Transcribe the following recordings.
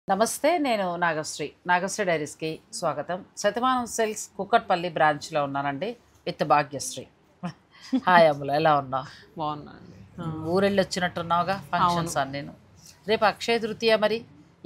నమస్తే నేను నాగశ్రీ డైరీస్కి స్వాగతం. శతమానం సిల్క్స్ కుక్కట్పల్లి బ్రాంచ్లో ఉన్నానండి విత్ భాగ్యశ్రీ. హాయ్ అమ్ములు, ఎలా ఉన్నావు? బాగున్నా అండి. ఊరెళ్ళి వచ్చినట్టున్నావుగా ఫంక్షన్స్ నేను. రేపు అక్షయ తృతీయ, మరి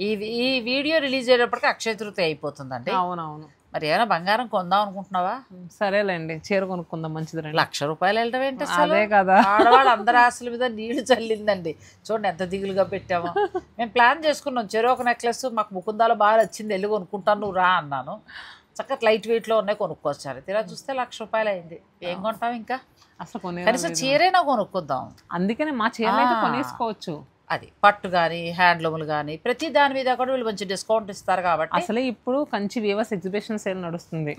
ఈ వీడియో రిలీజ్ అయ్యేటప్పటికి అక్షయ తృతీయ అయిపోతుందండి. అవునవును. మరి ఏమైనా బంగారం కొందాం అనుకుంటున్నావా? సరేలేండి, చీర కొనుక్కుందాం, మంచిది రండి. ₹1,00,000 వెళ్ళడం ఏంటి? అదే కదా, ఆడవాళ్ళు అందరి ఆశల మీద నీళ్లు చల్లిందండి. చూడండి ఎంత దిగులుగా పెట్టామో. మేము ప్లాన్ చేసుకున్నాం, చెరో ఒక నెక్లెస్ మాకు ముకుందాలో బాగా నచ్చింది, వెళ్ళి కొనుక్కుంటాను, నువ్వు రా అన్నాను. చక్కగా లైట్ వెయిట్లో ఉన్నాయి, కొనుక్కొచ్చారు. తీరా చూస్తే ₹1,00,000 అయింది. ఏం కొంటాం ఇంకా? అసలు కనీసం చీరైనా కొనుక్కుందాం. అందుకనే మా చీర అయితే కొనేసుకోవచ్చు. అది పట్టు కానీ హ్యాండ్లూములు కానీ ప్రతి దాని మీద కూడా వీళ్ళు మంచి డిస్కౌంట్ ఇస్తారు కాబట్టి. అసలే ఇప్పుడు కంచి వీవర్స్ ఎగ్జిబిషన్ సేల్ నడుస్తుంది.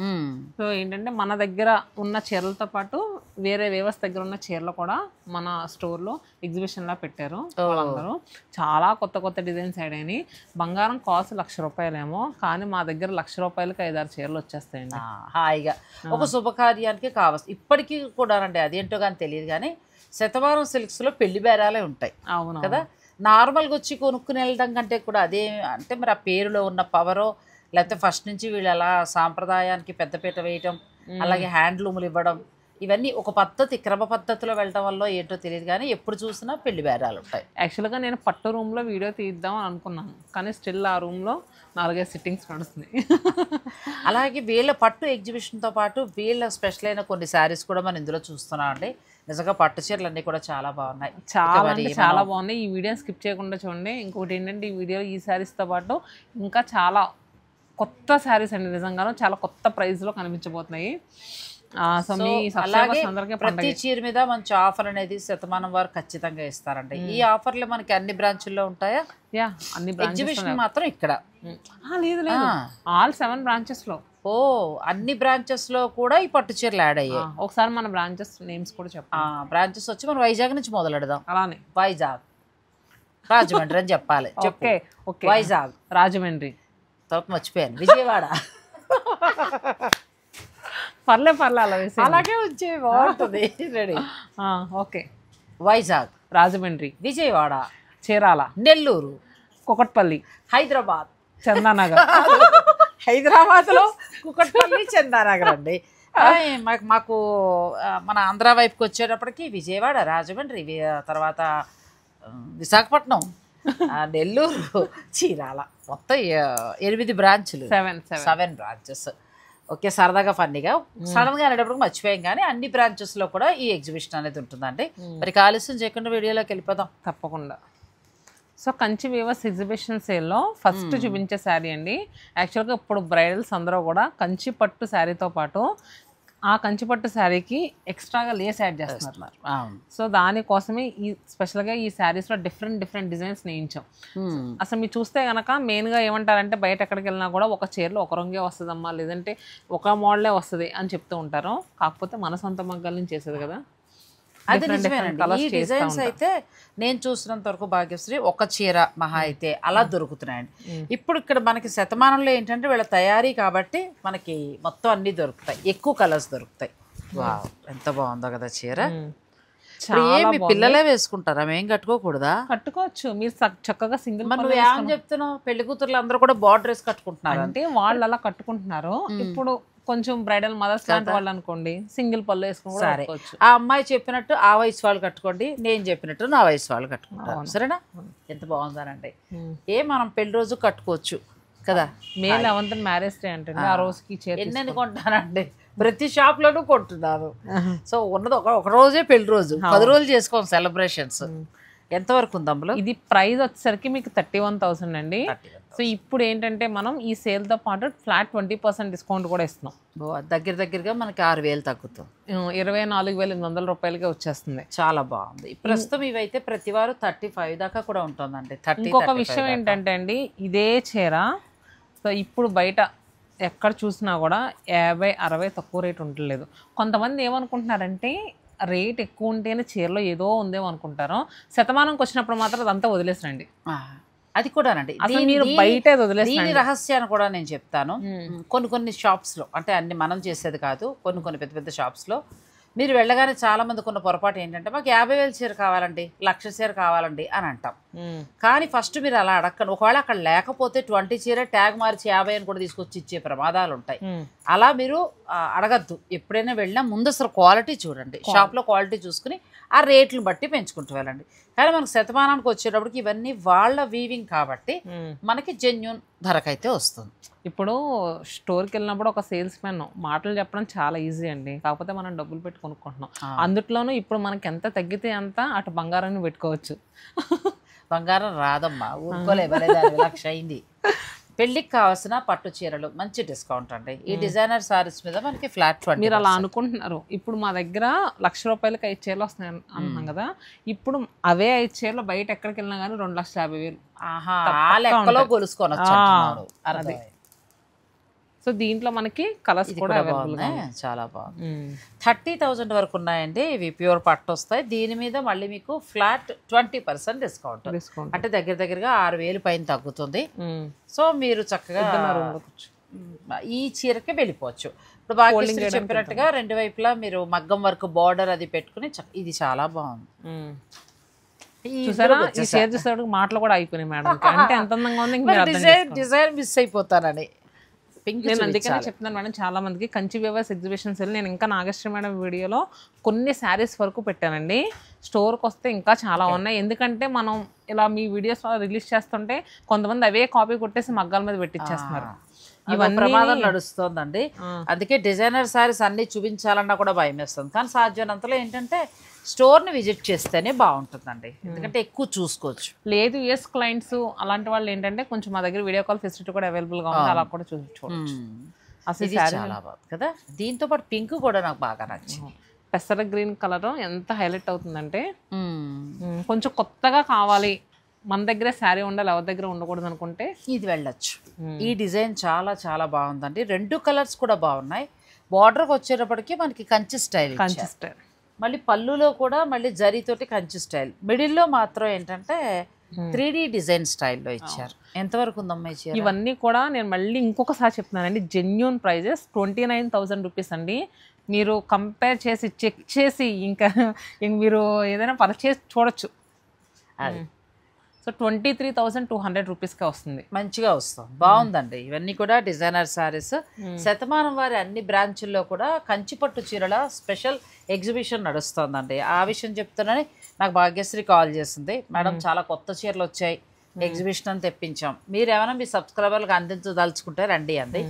సో ఏంటంటే మన దగ్గర ఉన్న చీరలతో పాటు వేరే వీవర్స్ దగ్గర ఉన్న చీరలు కూడా మన స్టోర్లో ఎగ్జిబిషన్లా పెట్టారు. వాళ్ళందరూ చాలా కొత్త కొత్త డిజైన్స్ యాడ్ అయినాయి. బంగారం కాస్ట్ ₹1,00,000 ఏమో, కానీ మా దగ్గర ₹1,00,000కి 5-6 చీరలు వచ్చేస్తాయండి హాయిగా. ఒక శుభకార్యానికి కావచ్చు. ఇప్పటికీ కూడా అండి, అదేంటో కానీ తెలియదు కానీ శతమానం సిల్క్స్లో పెళ్లి బేరాలే ఉంటాయి. అవును కదా. నార్మల్గా వచ్చి కొనుక్కుని వెళ్ళడం కంటే కూడా అదే అంటే మరి ఆ పేరులో ఉన్న పవరో, లేకపోతే ఫస్ట్ నుంచి వీళ్ళు అలా సాంప్రదాయానికి పెద్దపీట వేయటం, అలాగే హ్యాండ్లూములు ఇవ్వడం, ఇవన్నీ ఒక పద్ధతి, క్రమ పద్ధతిలో వెళ్ళడం వల్ల ఏంటో తెలియదు కానీ ఎప్పుడు చూసినా పెళ్లి బేరాలు ఉంటాయి. యాక్చువల్గా నేను పట్టు రూమ్లో వీడియో తీద్దాం అని అనుకున్నాను, కానీ స్టిల్ ఆ రూమ్లో 4-5 సిట్టింగ్స్ నడుస్తుంది. అలాగే వీళ్ళ పట్టు ఎగ్జిబిషన్తో పాటు వీళ్ళ స్పెషల్ అయిన కొన్ని శారీస్ కూడా మనం ఇందులో చూస్తున్నాం అండి. నిజంగా పట్టు చీరలు అన్నీ కూడా చాలా బాగున్నాయి, చాలా బాగున్నాయి. ఈ వీడియో స్కిప్ చేయకుండా చూడండి. ఇంకొకటి ఏంటంటే, ఈ వీడియో ఈ శారీస్తో పాటు ఇంకా చాలా కొత్త శారీస్ అండి, నిజంగానూ చాలా కొత్త ప్రైస్లో కనిపించబోతున్నాయి. సో మీ సబ్స్క్రైబర్స్ అందరికీ ప్రతి చీర మీద మంచి ఆఫర్ అనేది శతమానం వారు ఖచ్చితంగా ఇస్తారండి. ఈ ఆఫర్లు మనకి అన్ని బ్రాంచుల్లో ఉంటాయా? అన్ని ఎగ్జిబిషన్ మాత్రం ఇక్కడ లేదు, ఆల్ 7 బ్రాంచెస్లో. అన్ని బ్రాంచెస్ లో కూడా ఈ పట్టు చీరలు యాడ్ అయ్యాయి. ఒకసారి మన బ్రాంచెస్ నేమ్స్ కూడా చెప్పాలి. బ్రాంచెస్ వచ్చి మనం వైజాగ్ నుంచి మొదలెడదాం. అలానే వైజాగ్, రాజమండ్రి అని చెప్పాలి. ఓకే, వైజాగ్, రాజమండ్రి, తర్వాత మర్చిపోయాను, విజయవాడ. పర్లే అలా వేసి అలాగే వచ్చే బాగుంటుంది. రెడీ. ఓకే, వైజాగ్, రాజమండ్రి, విజయవాడ, చీరాల, నెల్లూరు, కుకట్పల్లి, హైదరాబాద్, చందానగర్. హైదరాబాద్ లో కుకట్పల్లి, చందానగర్ అండి. మాకు మన ఆంధ్ర వైపుకి వచ్చేటప్పటికి విజయవాడ, రాజమండ్రి, తర్వాత విశాఖపట్నం, నెల్లూరు, చీరాల, మొత్తం 8 బ్రాంచులు, 7 బ్రాంచెస్. ఓకే, సరదాగా ఫన్నీగా సడన్ గా అనేటప్పుడు మర్చిపోయాం, కానీ అన్ని బ్రాంచెస్ లో కూడా ఈ ఎగ్జిబిషన్ అనేది ఉంటుందండి. మరి ఆలస్యం చేయకుండా వీడియోలోకి వెళ్ళిపోదాం. తప్పకుండా. సో కంచి వీవర్స్ ఎగ్జిబిషన్ సేల్లో ఫస్ట్ చూపించే శారీ అండి. యాక్చువల్గా ఇప్పుడు బ్రైడల్స్ అందరూ కూడా కంచి పట్టు శారీతో పాటు ఆ కంచి పట్టు శారీకి ఎక్స్ట్రాగా లేస్ యాడ్ చేస్తున్నారు. సో దానికోసమే ఈ స్పెషల్గా ఈ శారీస్లో డిఫరెంట్ డిజైన్స్ నేయించాం. అసలు మీరు చూస్తే కనుక మెయిన్గా ఏమంటారంటే, బయట ఎక్కడికి వెళ్ళినా కూడా ఒక చీరలో ఒక రంగే వస్తుందమ్మా, లేదంటే ఒక మోడలే వస్తుంది అని చెప్తూ ఉంటారు. కాకపోతే మన సొంత మగ్గాల నుంచి చేసేది కదా. అది నిజమేనండి. ఈ డిజైన్స్ అయితే నేను చూసినంత వరకు భాగ్యశ్రీ ఒక చీర మహా అయితే అలా దొరుకుతున్నాయండి. ఇప్పుడు ఇక్కడ మనకి శతమానంలో ఏంటంటే వీళ్ళ తయారీ కాబట్టి మనకి మొత్తం అన్ని దొరుకుతాయి, ఎక్కువ కలర్స్ దొరుకుతాయి. వావ్, ఎంత బాగుందో కదా చీర. మీ పిల్లలే వేసుకుంటారా? మేము కట్టుకోకూడదా? కట్టుకోవచ్చు, మీరు చక్కగా సింగిల్. నువ్వు ఏమని చెప్తున్నావు? పెళ్లి కూతుర్లు అందరూ కూడా బార్డర్ కట్టుకుంటున్నారు అంటే వాళ్ళు అలా కట్టుకుంటున్నారు. ఇప్పుడు కొంచెం బ్రైడల్ మదర్స్ లాంటి వాళ్ళు అనుకోండి, సింగిల్ పళ్ళు వేసుకుని ఆ అమ్మాయి చెప్పినట్టు ఆ వయసు వాళ్ళు కట్టుకోండి, నేను చెప్పినట్టు నా వయసు వాళ్ళు కట్టుకుంటారు. సరేనా? ఎంత బాగుందనండి. మనం పెళ్లి రోజు కట్టుకోవచ్చు కదా. మే 11th మ్యారేజ్ డే అంటే ఆ రోజుకి ఎన్ని కొంటానండి, ప్రతి షాప్ లోనూ కొంటున్నారు. సో ఉన్నది ఒక రోజే పెళ్లి రోజు, 10 రోజులు చేసుకోం సెలబ్రేషన్స్. ఎంతవరకు ఉంది అందులో? ఇది ప్రైస్ వచ్చేసరికి మీకు 31,000 అండి. సో ఇప్పుడు ఏంటంటే మనం ఈ సేల్తో పాటు ఫ్లాట్ 20% డిస్కౌంట్ కూడా ఇస్తున్నాం. దగ్గరగా మనకి 6,000 తగ్గుతుంది, 24,800 వచ్చేస్తుంది. చాలా బాగుంది. ప్రస్తుతం ఇవైతే ప్రతి వారు 35 దాకా కూడా ఉంటుందండి. ఇంకొక విషయం ఏంటంటే అండి, ఇదే చీర సో ఇప్పుడు బయట ఎక్కడ చూసినా కూడా 50-60 తక్కువ రేట్ ఉండలేదు. కొంతమంది ఏమనుకుంటున్నారంటే, రేట్ ఎక్కువ ఉంటేనే చీరలో ఏదో ఉందేమో అనుకుంటారు. శతమానంకి వచ్చినప్పుడు మాత్రం అదంతా వదిలేసరండి. అది కూడానండి, మీరు బయట దీని రహస్యాన్ని కూడా నేను చెప్తాను. కొన్ని షాప్స్లో, అంటే అన్ని మనం చేసేది కాదు, కొన్ని పెద్ద షాప్స్లో మీరు వెళ్ళగానే చాలా మందికి ఉన్న పొరపాటు ఏంటంటే మాకు 50,000 చీర కావాలండి, 1,00,000 చీర కావాలండి అని అంటాం. కానీ ఫస్ట్ మీరు అలా అడగండి. ఒకవేళ అక్కడ లేకపోతే 20 చీర ట్యాగ్ మార్చి 50 అని కూడా తీసుకొచ్చి ఇచ్చే ప్రమాదాలు ఉంటాయి. అలా మీరు అడగద్దు. ఎప్పుడైనా వెళ్ళినా ముందు అసలు క్వాలిటీ చూడండి, షాప్లో క్వాలిటీ చూసుకుని ఆ రేట్లు బట్టి పెంచుకుంటూ వెళ్ళండి. కానీ మనకు శతమానానికి వచ్చేటప్పటికి ఇవన్నీ వాళ్ళ వీవింగ్ కాబట్టి మనకి జెన్యూన్ ధరకైతే వస్తుంది. ఇప్పుడు స్టోర్కి వెళ్ళినప్పుడు ఒక సేల్స్ మ్యాన్ మాటలు చెప్పడం చాలా ఈజీ అండి, కాకపోతే మనం డబ్బులు పెట్టి కొనుక్కుంటున్నాం. అందులోనూ ఇప్పుడు మనకి ఎంత తగ్గితే అంత అటు బంగారాన్ని పెట్టుకోవచ్చు. బంగారం రాదమ్మా, ఊరుకోలేవలే, 1,00,000 అయింది. పెళ్ళికి కావాల్సిన పట్టు చీరలు మంచి డిస్కౌంట్ అండి. ఈ డిజైనర్ సారీస్ మీద మనకి ఫ్లాట్ 20%. మీరు అలా అనుకుంటున్నారు. ఇప్పుడు మా దగ్గర 1,00,000 రూపాయలకి 5 చీరలు వస్తున్నాయి అంటున్నాం కదా, ఇప్పుడు అవే 5 చీరలు బయట ఎక్కడికి వెళ్ళినా కానీ 2,50,000. ఆహా, ఆ లెక్కలో కొలుసుకొని. సో దీంట్లో మనకి కలర్స్ కూడా అవైలబుల్ గా చాలా బాగుంది. 30,000 వరకు ఉన్నాయండి. ఇవి ప్యూర్ పట్టు వస్తాయి. దీని మీద మళ్ళీ మీకు ఫ్లాట్ 20% డిస్కౌంట్. అంటే దగ్గరగా 6,000 పైన తగ్గుతుంది. సో మీరు చక్కగా ఈ చీరకి వెళ్ళిపోవచ్చు. ఇప్పుడు బాగా చెప్పినట్టుగా 2 వైపులా మీరు మగ్గం వర్క్ బార్డర్ అది పెట్టుకుని ఇది చాలా బాగుంది. చూసారా, ఈ చీర చూసేటప్పుడు మాటలు కూడా అయిపోయినాయి మేడం. అంటే ఎంత అందంగా ఉంది. డిజైన్ మిస్ అయిపోతానని నేను అందుకనే చెప్తున్నాను మేడం. చాలా మందికి కంచి వేవర్స్ ఎగ్జిబిషన్స్ వెళ్ళి నేను ఇంకా నాగేశ్వరి మేడం వీడియోలో కొన్ని శారీస్ వరకు పెట్టానండి. స్టోర్కి వస్తే ఇంకా చాలా ఉన్నాయి. ఎందుకంటే మనం ఇలా మీ వీడియోస్ రిలీజ్ చేస్తుంటే కొంతమంది అవే కాపీ కొట్టేసి మగ్గాల మీద పెట్టించేస్తున్నారు. ఇవన్నీ ప్రమాదం నడుస్తుందండి. అందుకే డిజైనర్ శారీస్ అన్ని చూపించాలన్నా కూడా భయం వేస్తుంది. కానీ సాధ్యమైనంతలో ఏంటంటే స్టోర్ని విజిట్ చేస్తేనే బాగుంటుందండి, ఎందుకంటే ఎక్కువ చూసుకోవచ్చు. లేదు యూఎస్ క్లయింట్స్ అలాంటి వాళ్ళు ఏంటంటే కొంచెం మా దగ్గర వీడియో కాల్ ఫెసిలిటీ కూడా అవైలబుల్గా ఉంది, అలా కూడా చూసుకోవచ్చు. అసలు చాలా బాగుంది కదా. దీంతో పాటు పింక్ కూడా నాకు బాగా నచ్చింది. పెసర గ్రీన్ కలర్ ఎంత హైలైట్ అవుతుందంటే, కొంచెం కొత్తగా కావాలి, మన దగ్గర శారీ ఉండాలి, ఎవరి దగ్గర ఉండకూడదు అనుకుంటే ఇది వెళ్ళొచ్చు. ఈ డిజైన్ చాలా చాలా బాగుందండి. 2 కలర్స్ కూడా బాగున్నాయి. బార్డర్కి వచ్చేటప్పటికి మనకి కంచి స్టైల్, మళ్ళీ పళ్ళులో కూడా మళ్ళీ జరీతోటి కంచి స్టైల్, మిడిల్లో మాత్రం ఏంటంటే 3D డిజైన్ స్టైల్లో ఇచ్చారు. ఎంతవరకు ఉందమ్మా ఈ చీర? ఇవన్నీ కూడా నేను మళ్ళీ ఇంకొకసారి చెప్తున్నానండి, జెన్యూన్ ప్రైజెస్ 29,000 రూపీస్ అండి. మీరు కంపేర్ చేసి చెక్ చేసి ఇంకా మీరు ఏదైనా పర్చేస్ చూడొచ్చు. సో 23,200 రూపీస్కే వస్తుంది. మంచిగా వస్తుంది, బాగుందండి. ఇవన్నీ కూడా డిజైనర్ శారీస్. శతమానం వారి అన్ని బ్రాంచుల్లో కూడా కంచిపట్టు చీరల స్పెషల్ ఎగ్జిబిషన్ నడుస్తుందండి. ఆ విషయం చెప్తున్నానని నాకు భాగ్యశ్రీ కాల్ చేసింది. మేడం చాలా కొత్త చీరలు వచ్చాయి, ఎగ్జిబిషన్ అని తెప్పించాం, మీరు ఏమైనా మీ సబ్స్క్రైబర్లకు అందించదలుచుకుంటే రండి అండి.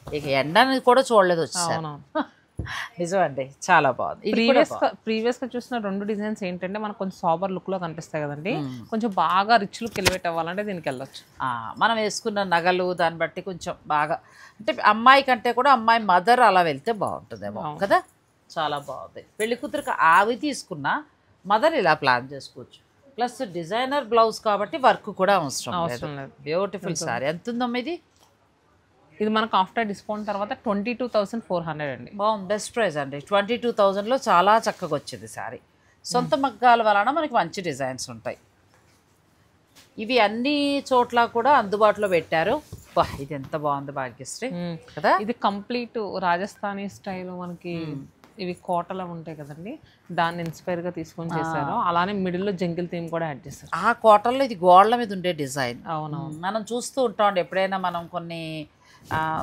ఇక ఎండని కూడా చూడలేదు వచ్చేసారు. నిజమండి, చాలా బాగుంది. ప్రీవియస్గా చూసిన 2 డిజైన్స్ ఏంటంటే మనకు కొంచెం సాబర్ లుక్లో కనిపిస్తాయి కదండి, కొంచెం బాగా రిచ్ లుక్ ఎలివేట్ అవ్వాలంటే దీనికి వెళ్ళొచ్చు. మనం వేసుకున్న నగలు దాన్ని బట్టి కొంచెం బాగా, అంటే అమ్మాయి కంటే కూడా అమ్మాయి మదర్ అలా వెళ్తే బాగుంటుందేమో కదా. చాలా బాగుంది. పెళ్లి కూతురికి ఆవి తీసుకున్నా మదర్ ఇలా ప్లాన్ చేసుకోవచ్చు. ప్లస్ డిజైనర్ బ్లౌజ్ కాబట్టి వర్క్ కూడా అవసరం లేదు. Beautiful sorry. ఎంత ఉందమ్మా ఇది? ఇది మనకు ఆఫ్టర్ డిస్కౌంట్ తర్వాత 22,400 అండి. బాగుంది, బెస్ట్ ప్రైస్ అండి. 22,000లో చాలా చక్కగా వచ్చేది సారీ. సొంత మగ్గాల వలన మనకి మంచి డిజైన్స్ ఉంటాయి. ఇవి అన్ని చోట్ల కూడా అందుబాటులో పెట్టారు. ఇది ఎంత బాగుంది భాగ్యశ్రీ కదా. ఇది కంప్లీట్ రాజస్థానీ స్టైల్, మనకి ఇవి కోటలు ఉంటాయి కదండి, దాన్ని ఇన్స్పైర్గా తీసుకొని చేశారు. అలానే మిడిల్లో జంగిల్ థీమ్ కూడా యాడ్ చేశారు. ఆ కోటల్లో ఇది గోడల మీద ఉండే డిజైన్. అవునవును, మనం చూస్తూ ఉంటాం ఎప్పుడైనా మనం కొన్ని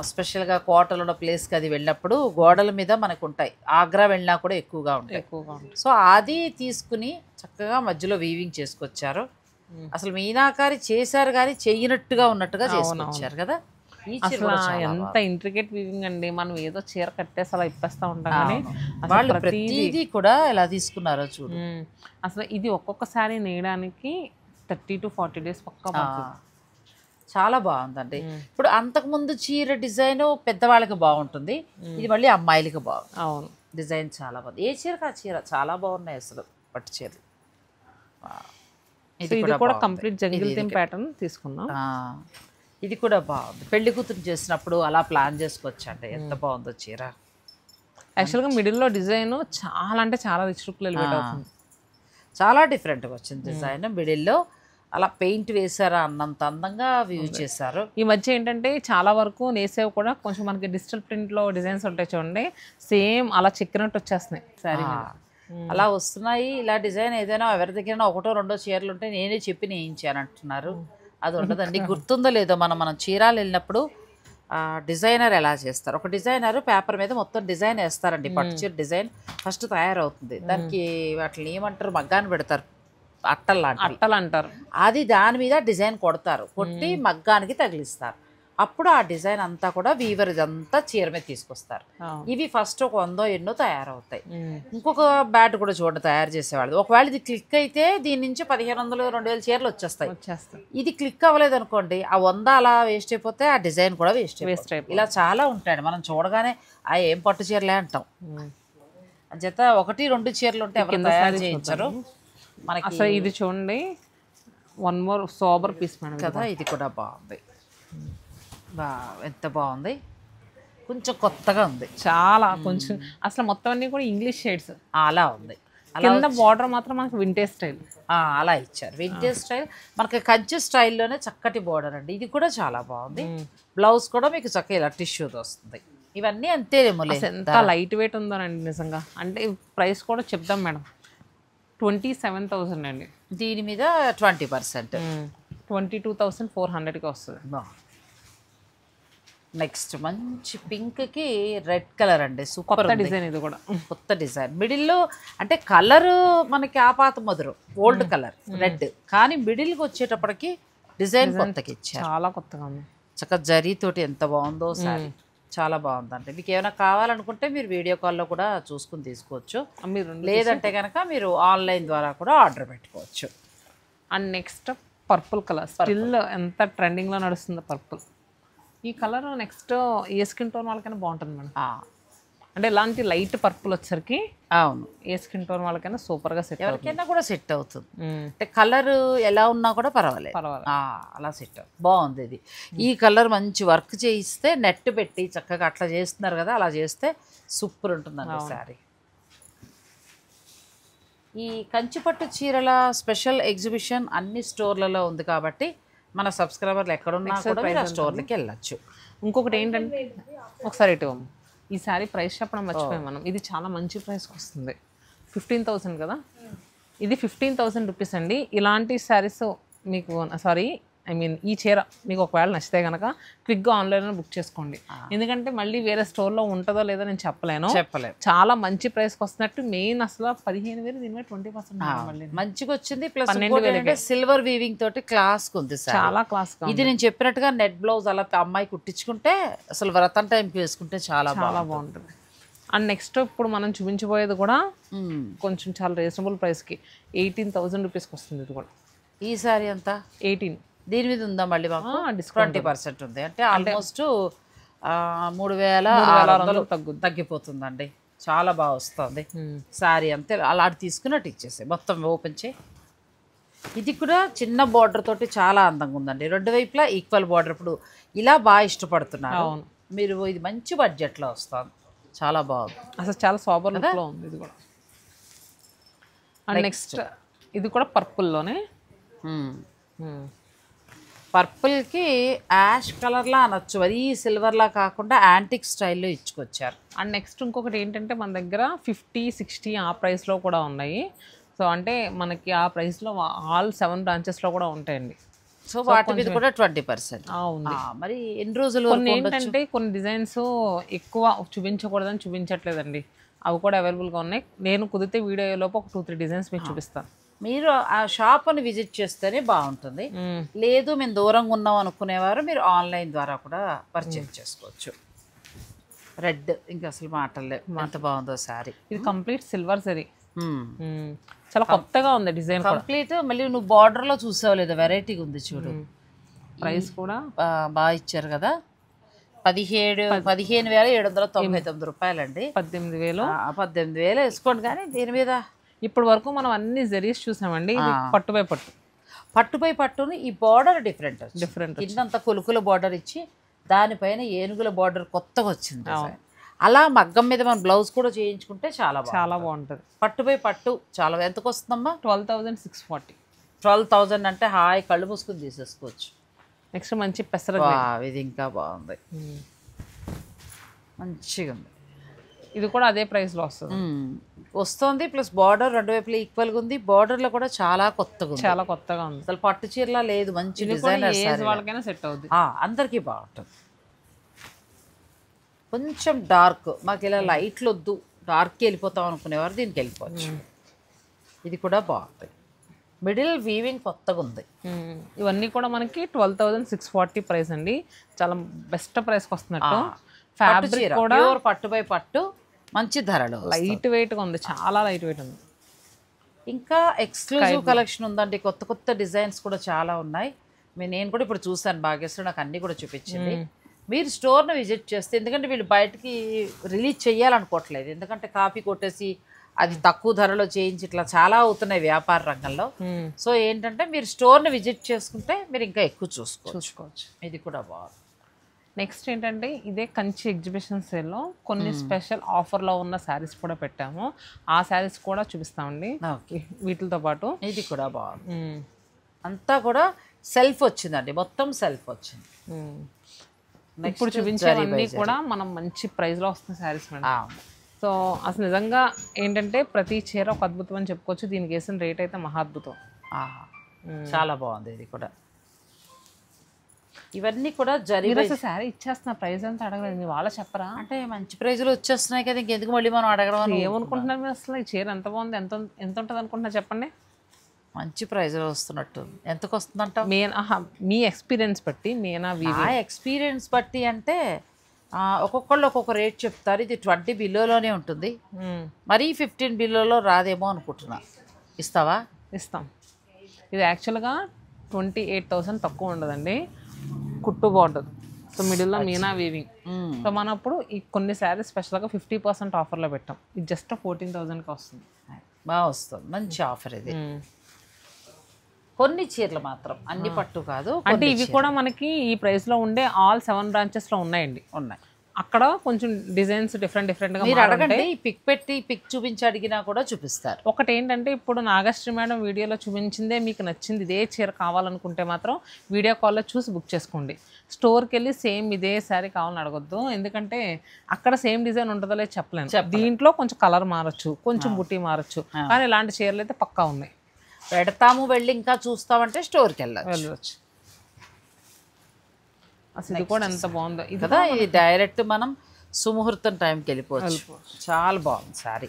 స్పెషల్గా కోటలు ఉన్న ప్లేస్కి అది వెళ్ళినప్పుడు గోడల మీద మనకు ఉంటాయి. ఆగ్రా వెళ్ళినా కూడా ఎక్కువగా ఉంటాయి. సో అది తీసుకుని చక్కగా మధ్యలో వీవింగ్ చేసుకొచ్చారు. అసలు మీనాకారి చేశారు కానీ చెయ్యినట్టుగా ఉన్నట్టుగా చేసుకొచ్చారు కదా. ఎంత ఇంట్రికేట్ వీవింగ్ అండి. మనం ఏదో చీర కట్టేసి అలా ఇప్పేస్తా ఉంటాం కానీ వాళ్ళు ప్రతిదీ కూడా ఎలా తీసుకున్నారో చూడు. అసలు ఇది ఒక్కొక్క శారీ నేయడానికి 30 to 40 days పక్కా. చాలా బాగుందండి. ఇప్పుడు అంతకుముందు చీర డిజైన్ పెద్దవాళ్ళకి బాగుంటుంది, ఇది మళ్ళీ అమ్మాయిలకి బాగుంది. అవును, డిజైన్ చాలా బాగుంది. ఏ చీరకు ఆ చీర చాలా బాగున్నాయి అసలు పట్టు చీరలు. ఇది కూడా కంప్లీట్ జంగిల్ థీమ్ ప్యాటర్న్ తీసుకున్నాం. ఇది కూడా బాగుంది. పెళ్లి కూతురు చేసినప్పుడు అలా ప్లాన్ చేసుకోవచ్చండి. ఎంత బాగుందో చీర. యాక్చువల్గా మిడిల్లో డిజైన్ చాలా అంటే చాలా రిచ్ లుక్లో ఎలివేట్ అవుతుంది. చాలా డిఫరెంట్గా వచ్చింది డిజైన్ మిడిల్లో. అలా పెయింట్ వేసారా అన్నంత అందంగా యూజ్ చేశారు. ఈ మధ్య ఏంటంటే చాలా వరకు నేసేవి కూడా కొంచెం మనకి డిజిటల్ ప్రింట్లో డిజైన్స్ ఉంటాయి చూడండి, సేమ్ అలా చెక్కినట్టు వచ్చేస్తున్నాయి శారీ మీద. అలా వస్తున్నాయి. ఇలా డిజైన్ ఏదైనా ఎవరి దగ్గర ఒకటో రెండో చీరలు ఉంటే నేనే చెప్పి నేయించాను అంటున్నారు. అది ఉండదండి. గుర్తుందో లేదో మనం చీరాలు వెళ్ళినప్పుడు డిజైనర్ ఎలా చేస్తారు, ఒక డిజైనర్ పేపర్ మీద మొత్తం డిజైన్ వేస్తారండి. పట్టు చీర డిజైన్ ఫస్ట్ తయారవుతుంది. దానికి వాటిని ఏమంటారు, మగ్గాన్ని పెడతారు, అట్టలు అంటారు. అది దాని మీద డిజైన్ కొడతారు, కొట్టి మగ్గానికి తగిలిస్తారు. అప్పుడు ఆ డిజైన్ అంతా కూడా వీవర్ ఇదంతా చీర మీద తీసుకొస్తారు. ఇవి ఫస్ట్ ఒక 100 ఎన్నో తయారవుతాయి. ఇంకొక బ్యాట్ కూడా చూడండి తయారు చేసేవాళ్ళు. ఒకవేళ ఇది క్లిక్ అయితే దీని నుంచి 1500 2000 చీరలు వచ్చేస్తాయి. ఇది క్లిక్ అవ్వలేదు అనుకోండి, ఆ 100 అలా వేస్ట్ అయిపోతే ఆ డిజైన్ కూడా వేస్ట్ అయిపోతుంది. ఇలా చాలా ఉంటాయి. మనం చూడగానే ఏం పట్టు చీరలే అంటాం. జత 1 2 చీరలు ఉంటే ఎవరు తయారు చేయించరు మనకి. అసలు ఇది చూడండి, one more sober piece madam కదా. ఇది కూడా బాగుంది, ఎంత బాగుంది, కొంచెం కొత్తగా ఉంది చాలా. కొంచెం అసలు మొత్తం అన్ని కూడా ఇంగ్లీష్ షేడ్స్ అలా ఉంది. కింద బార్డర్ మాత్రం మనకి వింటేజ్ స్టైల్ అలా ఇచ్చారు. వింటేజ్ స్టైల్ మనకి కంచి స్టైల్లోనే చక్కటి బార్డర్ అండి. ఇది కూడా చాలా బాగుంది. బ్లౌజ్ కూడా మీకు చక్కగా ఇలా టిష్యూతో వస్తుంది. ఇవన్నీ అంతేమో ఎంత లైట్ వెయిట్ ఉందోనండి నిజంగా. అంటే ప్రైస్ కూడా చెప్దాం మేడం, 27,000 అండి. దీని మీద 20%, 22,400కి వస్తుంది. నెక్స్ట్ మంచి పింక్ కి రెడ్ కలర్ అండి, సూపర్ డిజైన్. ఇది కూడా కొత్త డిజైన్. మిడిల్లో అంటే కలర్ మనకి ఆపాత మధురం ఓల్డ్ కలర్ రెడ్, కానీ మిడిల్కి వచ్చేటప్పటికి డిజైన్ కొత్తకి ఇచ్చారు. చాలా కొత్తగా ఉంది. చక్కగా జరీతోటి ఎంత బాగుందో సారీ, చాలా బాగుందండి. మీకు ఏమైనా కావాలనుకుంటే మీరు వీడియో కాల్లో కూడా చూసుకుని తీసుకోవచ్చు, లేదంటే కనుక మీరు ఆన్లైన్ ద్వారా కూడా ఆర్డర్ పెట్టుకోవచ్చు. And next purple colour still ఎంత ట్రెండింగ్లో నడుస్తుంది పర్పుల్. ఈ కలర్ నెక్స్ట్ ఏ స్కిన్ టోన్ వాళ్ళకైనా బాగుంటుంది మేడం. అంటే ఇలాంటి లైట్ పర్పుల్ వచ్చరికి అవును, ఏ స్కిన్ టోన్ వాళ్ళకైనా సూపర్గా సెట్, ఎవరికైనా కూడా సెట్ అవుతుంది. అంటే కలర్ ఎలా ఉన్నా కూడా పర్వాలేదు, అలా సెట్ అవుతుంది. బాగుంది ఇది. ఈ కలర్ మంచి వర్క్ చేయిస్తే నెట్ పెట్టి చక్కగా అట్లా చేస్తున్నారు కదా, అలా చేస్తే సూపర్ ఉంటుందండి శారీ. ఈ కంచిపట్టు చీరల స్పెషల్ ఎగ్జిబిషన్ అన్ని స్టోర్లలో ఉంది కాబట్టి మన సబ్స్క్రైబర్లు ఎక్కడున్నా కూడా మీరు ఆ స్టోర్లకి వెళ్ళచ్చు. ఇంకొకటి ఏంటంటే ఒకసారి ఇటు ఈ శారీ ప్రైస్ చెప్పడం మర్చిపోయాం మనం. ఇది చాలా మంచి ప్రైస్కి వస్తుంది, 15,000 కదా. ఇది 15,000 రూపీస్ అండి. ఇలాంటి శారీస్ మీకు ఈ చీర మీకు ఒకవేళ నచ్చితే కనుక క్విక్గా ఆన్లైన్లో బుక్ చేసుకోండి. ఎందుకంటే మళ్ళీ వేరే స్టోర్లో ఉంటుందో లేదో నేను చెప్పలేను. చాలా మంచి ప్రైస్కి వస్తున్నట్టు. మెయిన్ అసలు 15,000 దీని మీద 20% మంచిగా వచ్చింది. ప్లస్ 12,000 సిల్వర్ వీవింగ్ తోటి క్లాస్ ఉంది, చాలా క్లాస్. ఇది నేను చెప్పినట్టుగా నెట్ బ్లౌజ్ అలా అమ్మాయి కుట్టించుకుంటే అసలు వ్రతం టైంకి వేసుకుంటే చాలా బాగుంటుంది. అండ్ నెక్స్ట్ ఇప్పుడు మనం చూపించబోయేది కూడా కొంచెం చాలా రీజనబుల్ ప్రైస్కి 18,000 రూపీస్కి వస్తుంది. ఇది కూడా ఈ సారీ అంతా 18. దీని మీద ఉందా మళ్ళీ మాకు 20% ఉంది. అంటే ఆల్మోస్ట్ 3,600 తగ్గిపోతుందండి. చాలా బాగా వస్తుంది శారీ. అంతే అలాంటి తీసుకున్నట్టు ఇచ్చేసాయి. మొత్తం ఓపెన్ చేయి. ఇది కూడా చిన్న బార్డర్ తోటి చాలా అందంగా ఉందండి. రెండు వైపులా ఈక్వల్ బార్డర్. ఇప్పుడు ఇలా బాగా ఇష్టపడుతున్నారు మీరు. ఇది మంచి బడ్జెట్లో వస్తుంది, చాలా బాగుంది. అసలు చాలా సూపర్ లుక్లో ఉంది ఇది కూడా. అండ్ నెక్స్ట్ ఇది కూడా పర్పుల్లోనే. పర్పుల్కి యాష్ కలర్లా అనొచ్చు, అది సిల్వర్లా కాకుండా యాంటిక్ స్టైల్లో ఇచ్చుకొచ్చారు. అండ్ నెక్స్ట్ ఇంకొకటి ఏంటంటే మన దగ్గర 50, 60 ఆ ప్రైస్లో కూడా ఉన్నాయి. సో అంటే మనకి ఆ ప్రైస్లో ఆల్ 7 బ్రాంచెస్లో కూడా ఉంటాయండి. సో వాటి మీద కూడా 20% ఉంది. మరి ఎన్ని రోజులు కొన్ని ఏంటంటే కొన్ని డిజైన్స్ ఎక్కువ చూపించకూడదని చూపించట్లేదండి, అవి కూడా అవైలబుల్గా ఉన్నాయి. నేను కుదిరితే వీడియోలోపు ఒక 2-3 డిజైన్స్ మీకు చూపిస్తాను. మీరు ఆ షాప్ని విజిట్ చేస్తేనే బాగుంటుంది. లేదు మేము దూరంగా ఉన్నాం అనుకునేవారు మీరు ఆన్లైన్ ద్వారా కూడా పర్చేజ్ చేసుకోవచ్చు. రెడ్ ఇంకా అసలు మాటలే, ఎంత బాగుందో శారీ. ఇది కంప్లీట్ సిల్వర్ సరీ, చాలా కొత్తగా ఉంది డిజైన్ కంప్లీట్. మళ్ళీ నువ్వు బార్డర్లో చూసావు లేదా, వెరైటీగా ఉంది చూడు. ప్రైస్ కూడా బాగా ఇచ్చారు కదా. 15,799 రూపాయలండి. 18,000 వేసుకోండి. కానీ దీని మీద ఇప్పటి వరకు మనం అన్ని జరీస్ చూసామండి. పట్టుపై పట్టుని ఈ బార్డర్ డిఫరెంట్ కిందంత కొలుకుల బార్డర్ ఇచ్చి దానిపైన ఏనుగుల బార్డర్ కొత్తగా వచ్చింది. అలా మగ్గం మీద మనం బ్లౌజ్ కూడా చేయించుకుంటే చాలా బాగుంటుంది. పట్టుపై పట్టు చాలా. ఎంతకు వస్తుందమ్మా? 12,640. 12,000 అంటే హాయ్ కళ్ళు మూసుకుని తీసేసుకోవచ్చు. నెక్స్ట్ మంచి పెసర ఇది ఇంకా బాగుంది, మంచిగా ఉంది. ఇది కూడా అదే ప్రైస్లో వస్తుంది. ప్లస్ బార్డర్ రెండు వైపులా ఈక్వల్గా ఉంది. బార్డర్లో కూడా చాలా కొత్తగా ఉంది, చాలా కొత్తగా ఉంది. అసలు పట్టు చీరలా లేదు, మంచి డిజైనర్ వాళ్ళకైనా సెట్ అవుతుంది, అందరికీ బాగుంటుంది. కొంచెం డార్క్, మాకు ఇలా లైట్లు వద్దు డార్క్కి వెళ్ళిపోతాం అనుకునేవారు దీనికి వెళ్ళిపోవచ్చు. ఇది కూడా బాగుంది, మిడిల్ వీవింగ్ కొత్తగా ఉంది. ఇవన్నీ కూడా మనకి 12,640 ప్రైస్ అండి, చాలా బెస్ట్ ప్రైస్కి వస్తున్నట్టు. ఫ్యాబ్రిక్ కూడా ప్యూర్ పట్టు బై పట్టు, మంచి ధరలు, లైట్ వెయిట్గా ఉంది, చాలా లైట్ వెయిట్ ఉంది. ఇంకా ఎక్స్క్లూజివ్ కలెక్షన్ ఉందండి, కొత్త కొత్త డిజైన్స్ కూడా చాలా ఉన్నాయి. నేను కూడా ఇప్పుడు చూసాను, భాగ్యశ్రీ నాకు అన్నీ కూడా చూపించింది. మీరు స్టోర్ని విజిట్ చేస్తే, ఎందుకంటే వీళ్ళు బయటకి రిలీజ్ చేయాలనుకోవట్లేదు, ఎందుకంటే కాపీ కొట్టేసి అది తక్కువ ధరలో చేయించి ఇట్లా చాలా అవుతున్నాయి వ్యాపార రంగంలో. సో ఏంటంటే మీరు స్టోర్ని విజిట్ చేసుకుంటే మీరు ఇంకా ఎక్కువ చూసుకోవచ్చు. ఇది కూడా బాగుంది. నెక్స్ట్ ఏంటంటే ఇదే కంచి ఎగ్జిబిషన్ సేల్లో కొన్ని స్పెషల్ ఆఫర్లో ఉన్న శారీస్ కూడా పెట్టాము, ఆ శారీస్ కూడా చూపిస్తామండి వీటితో పాటు. ఇది కూడా బాగుంది, అంతా కూడా సెల్ఫ్ వచ్చిందండి, మొత్తం సెల్ఫ్ వచ్చింది. ఇప్పుడు చూపించేవన్నీ కూడా మనం మంచి ప్రైస్లో వస్తున్న శారీస్ మేడం. సో అసలు నిజంగా ఏంటంటే ప్రతి చీర ఒక అద్భుతం అని చెప్పుకోవచ్చు. దీనికి వేసిన రేట్ అయితే మహాద్భుతం, చాలా బాగుంది. ఇది కూడా ఇవన్నీ కూడా శారీ ఇచ్చేస్తున్న ప్రైస్ అంతా అడగలేదు, వాళ్ళ చెప్పరా అంటే మంచి ప్రైజ్లో వచ్చేస్తున్నాయి కదా, ఇంకెందుకు మళ్ళీ మనం అడగడం. ఏమనుకుంటున్నారు మీరు అసలు? ఈ చీర ఎంత బాగుంది, ఎంత ఉంటుంది అనుకుంటున్నా చెప్పండి. మంచి ప్రైజ్లో వస్తున్నట్టు. ఎంతకు వస్తుందంట మీ ఎక్స్పీరియన్స్ బట్టి? ఎక్స్పీరియన్స్ బట్టి అంటే ఒక్కొక్కళ్ళు ఒక్కొక్క రేట్ చెప్తారు. ఇది 20 బిలోలోనే ఉంటుంది, మరీ 15 బిలోలో రాదేమో అనుకుంటున్నా. ఇస్తావా? ఇస్తాం. ఇది యాక్చువల్గా 28,000 తక్కువ ఉండదండి, కుట్టు బార్డర్, సో మిడిల్లో మీనా వీవింగ్. సో మనం అప్పుడు ఈ కొన్ని శారీస్ స్పెషల్గా 50% ఆఫర్లో పెట్టాం. ఇది జస్ట్ 14,000కి వస్తుంది, బాగా వస్తుంది, మంచి ఆఫర్ ఇది. కొన్ని చీరలు మాత్రం, అన్ని పట్టు కాదు. అంటే ఇవి కూడా మనకి ఈ ప్రైస్లో ఉండే ఆల్ 7 బ్రాంచెస్లో ఉన్నాయి. అక్కడ కొంచెం డిజైన్స్ డిఫరెంట్గా మీరు అడగండి, పిక్ చూపించి అడిగినా కూడా చూపిస్తారు. ఒకటి ఏంటంటే ఇప్పుడు నాగశ్రీ మేడం వీడియోలో చూపించిందే మీకు నచ్చింది, ఇదే చీర కావాలనుకుంటే మాత్రం వీడియో కాల్లో చూసి బుక్ చేసుకోండి. స్టోర్కి వెళ్ళి సేమ్ ఇదే శారీ కావాలని అడగొద్దు, ఎందుకంటే అక్కడ సేమ్ డిజైన్ ఉంటుందో లేదు చెప్పలేను. దీంట్లో కొంచెం కలర్ మారచ్చు, కొంచెం బుట్టి మారచ్చు, కానీ ఇలాంటి చీరలు అయితే పక్కా ఉన్నాయి. పెడతాము, వెళ్ళి ఇంకా చూస్తామంటే స్టోర్కి వెళ్ళచ్చు. అసలు ఇది కూడా ఎంత బాగుందో కదా, ఇది డైరెక్ట్ మనం సుముహూర్తం టైంకి వెళ్ళిపోవచ్చు. చాలా బాగుంది శారీ.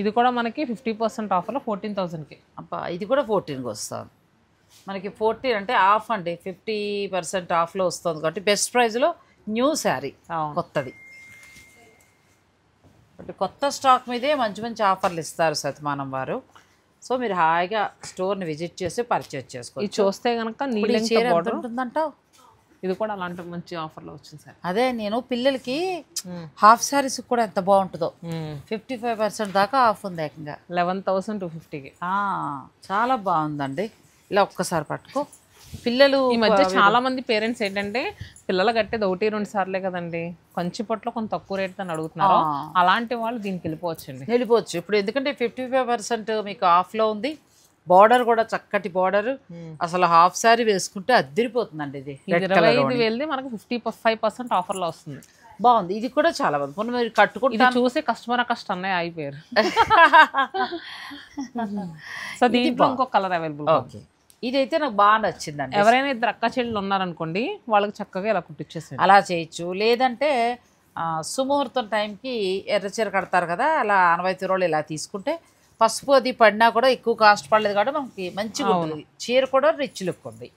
ఇది కూడా మనకి 50% ఆఫర్లో 14,000కి. అబ్బా, ఇది కూడా 14కి వస్తుంది మనకి. 14 అంటే ఆఫ్ అండి, 50% ఆఫ్లో వస్తుంది కాబట్టి బెస్ట్ ప్రైస్లో న్యూ శారీ, కొత్తది. అంటే కొత్త స్టాక్ మీదే మంచి మంచి ఆఫర్లు ఇస్తారు సత్యమానం వారు. సో మీరు హాయిగా స్టోర్ని విజిట్ చేసి పర్చేజ్ చేసుకోవచ్చు. ఇది చూస్తే కనుక ఉంటుందంటావు. ఇది కూడా అలాంటి మంచి ఆఫర్లో వచ్చింది సార్. అదే నేను పిల్లలకి హాఫ్ శారీస్ కూడా ఎంత బాగుంటుందో, 55% దాకా ఆఫ్ ఉంది ఏకంగా, 11,250కి. చాలా బాగుందండి. ఇలా ఒక్కసారి పట్టుకో. పిల్లలు ఈ మధ్య చాలా మంది పేరెంట్స్ ఏంటంటే పిల్లలు కట్టేది 1-2 సార్లే కదండి, కంచి పట్టులో కొంత తక్కువ రేట్ అని అడుగుతున్నారు. అలాంటి వాళ్ళు దీనికి వెళ్ళిపోవచ్చు ఇప్పుడు, ఎందుకంటే 55% మీకు ఆఫ్లో ఉంది. బార్డర్ కూడా చక్కటి బార్డర్, అసలు హాఫ్ శారీ వేసుకుంటే అద్దరిపోతుందండి. ఇది 25,000 మనకు 55% ఆఫర్లో వస్తుంది. బాగుంది. ఇది కూడా చాలా బాగుంది. మొన్న మీరు కట్టుకుంటే చూసి కస్టమర్ అన్నయ్య అయిపోయారు. సో దీంట్లో ఇంకో కలర్ అవైలబుల్. ఓకే, ఇదైతే నాకు బాగా నచ్చిందండి. ఎవరైనా ఇద్దరు అక్క చెల్లెలు ఉన్నారనుకోండి, వాళ్ళకి చక్కగా ఇలా కుట్టించేసి అలా చేయొచ్చు. లేదంటే సుముహూర్తం టైంకి ఎర్ర చీర కడతారు కదా, అలా ఆనవాయితీ రోజులు ఇలా తీసుకుంటే పసుపు అది పడినా కూడా ఎక్కువ కాస్ట్ పడలేదు కాబట్టి మనకి మంచిగా ఉంటుంది. చీర కూడా రిచ్ లుక్ ఉంది.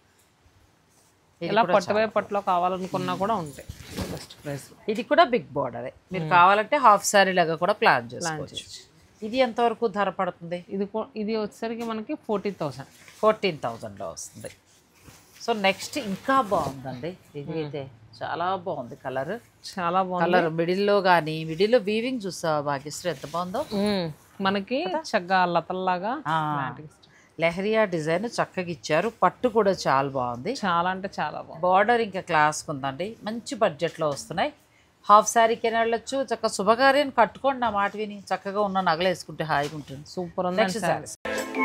ఇలా పట్టులో కావాలనుకున్నా కూడా ఉంటాయి బెస్ట్ ప్రైస్. ఇది కూడా బిగ్ బార్డరే, మీరు కావాలంటే హాఫ్ శారీ లాగా కూడా ప్లాన్ చేసుకోవచ్చు. ఇది ఎంతవరకు ధర పడుతుంది? ఇది వచ్చేసరికి మనకి 14,000లో వస్తుంది. సో నెక్స్ట్ ఇంకా బాగుందండి. ఇది అయితే చాలా బాగుంది, కలర్ చాలా బాగుంది. కలర్ మిడిల్లో కానీ, మిడిల్లో వీవింగ్ చూసావా భాగ్యశ్రీ ఎంత బాగుందో. మనకి చక్కగా లతల్లాగా లెహరియా డిజైన్ చక్కగా ఇచ్చారు. పట్టు కూడా చాలా బాగుంది, చాలా అంటే చాలా బాగుంది. బార్డర్ ఇంకా క్లాస్ ఉందండి, మంచి బడ్జెట్లో వస్తున్నాయి. హాఫ్ శారీకైనా వెళ్ళొచ్చు, చక్కగా శుభకార్యాన్ని కట్టుకోండి. నా మాట విని చక్కగా ఉన్న నగలు వేసుకుంటే హాయిగా ఉంటుంది. సూపర్ ఉంది. ఇది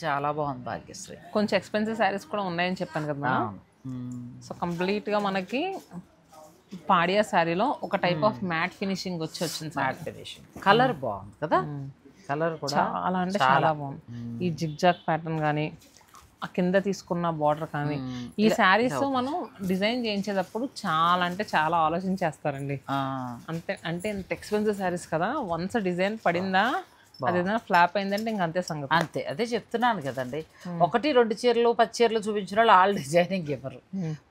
చాలా బాగుంది భాగ్యశ్రీ. కొంచెం ఎక్స్పెన్సివ్ శారీస్ కూడా ఉన్నాయని చెప్పాను కదా మేడం. సో కంప్లీట్గా మనకి పాడియా శారీలో ఒక టైప్ ఆఫ్ మ్యాట్ ఫినిషింగ్ వచ్చింది. మ్యాట్ ఫినిషింగ్ కలర్ బాగుంది కదా, కలర్ కూడా చాలా అంటే చాలా బాగుంది. ఈ జిగ్జాగ్ ప్యాటర్న్ కానీ ఆ కింద తీసుకున్న బార్డర్ కానీ ఈ శారీస్ మనం డిజైన్ చేయించేటప్పుడు చాలా అంటే చాలా ఆలోచించేస్తారండి. అంటే ఇంత ఎక్స్పెన్సివ్ శారీస్ కదా, వన్స్ డిజైన్ పడిందా అది ఏదైనా ఫ్లాప్ అయిందంటే ఇంక అంతే సంగతి. అంతే, అదే చెప్తున్నాను కదండి. 1-2 చీరలు 10 చీరలు చూపించిన వాళ్ళు ఆల్ డిజైనింగ్ ఇవ్వరు.